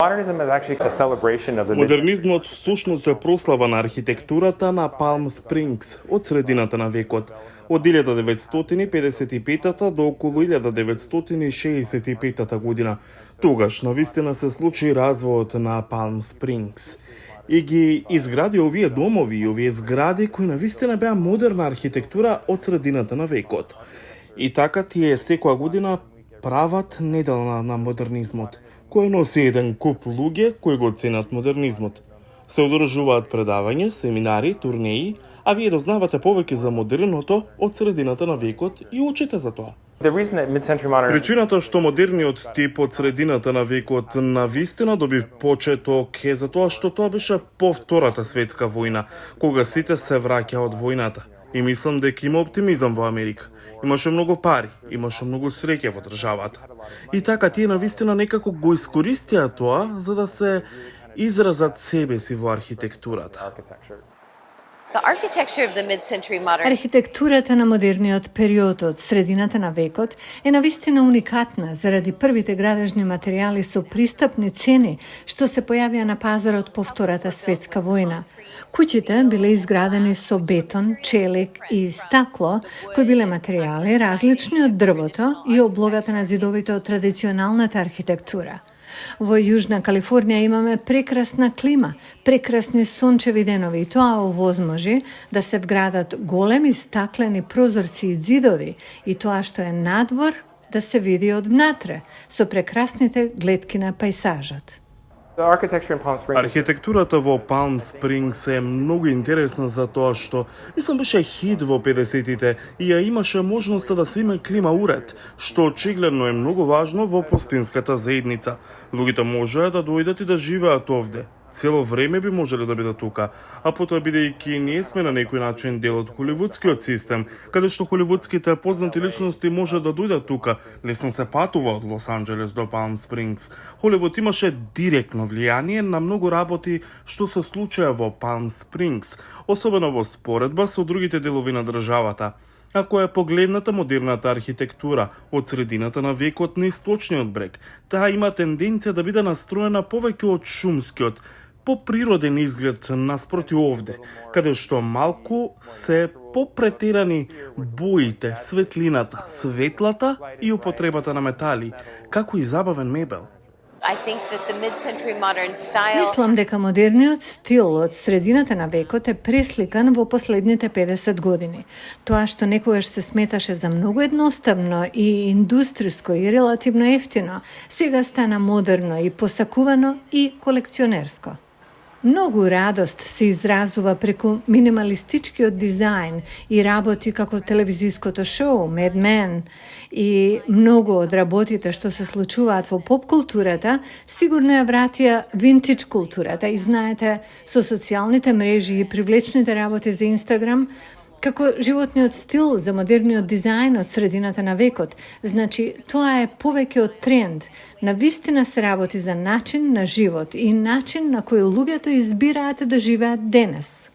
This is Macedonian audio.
Modernism is actually a celebration of the Модернизмот всушност е прослава на архитектурата на Палм Спрингс од средината на векот, од 1955 до околу 1965 година. Тогаш навистина се случи развојот на Палм Спрингс и ги изгради овие домови и овие згради кои навистина беа модерна архитектура од средината на векот. И така тие секоја година прават неделна на модернизмот, кој носи еден куп луѓе кои го ценат модернизмот. Се одржуваат предавања, семинари, турнеи, а вие дознавате повеќе за модерното од средината на векот и учите за тоа. The reason that mid-century modern Причината што модерниот тип од средината на векот навистина доби почеток е затоа што тоа беше по Втората светска војна, кога сите се враќа од војната. И мислам дека има оптимизам во Америка. Имаше многу пари, имаше многу среќа во државата. И така тие навистина некако го искористија тоа за да се изразат себе си во архитектурата. architecture. The architecture of the mid-century modern Архитектурата на модерниот период од средината на векот е навистина уникатна заради првите градежни материјали со пристапни цени што се појавија на пазарот по Втората светска војна. Куќите биле изградени со бетон, челик и стакло, кои биле материјали различни од дрвото и облогата на зидовите од традиционалната архитектура. Во Јужна Калифорнија имаме прекрасна клима, прекрасни сончеви денови и тоа овозможи да се вградат големи стаклени прозорци и зидови и тоа што е надвор да се види од внатре со прекрасните гледки на пајсажот. The architecture in Palm Springs Архитектурата во Палм Спрингс е многу интересна за тоа што, мислам, беше хит во 50-тите и ја имаше можноста да се има клима уред, што очигледно е многу важно во пустинската заедница. Луѓето можеа да дојдат и да живеат овде. Цело време би можеле да бидат тука, а потоа бидејќи ние сме на некој начин дел од холивудскиот систем, каде што холивудските познати личности може да дојдат тука, лесно се патува од Лос Анџелес до Палм Спрингс. Холивуд имаше директно влијание на многу работи што се случија во Палм Спрингс, особено во споредба со другите делови на државата. Ако е погледната модерната архитектура од средината на векот на источниот брег, таа има тенденција да биде настроена повеќе од шумскиот, поприроден изглед наспроти овде, каде што малку се попретерани боите, светлината, светлата и употребата на метали, како и забавен мебел. I think that the mid-century modern style Мислам дека модерниот стил од средината на векот е пресликан во последните 50 години. Тоа што некогаш се сметаше за многу едноставно и индустриско и релативно ефтино, сега стана модерно и посакувано и колекционерско. Многу радост се изразува преку минималистичкиот дизајн и работи како телевизиското шоу Mad Men и многу од работите што се случуваат во поп културата сигурно ја вратија винтидж културата и знаете со социјалните мрежи и привлечните работи за Инстаграм како животниот стил за модерниот дизајн од средината на векот, значи тоа е повеќе од тренд. Навистина се работи за начин на живот и начин на кој луѓето избираат да живеат денес.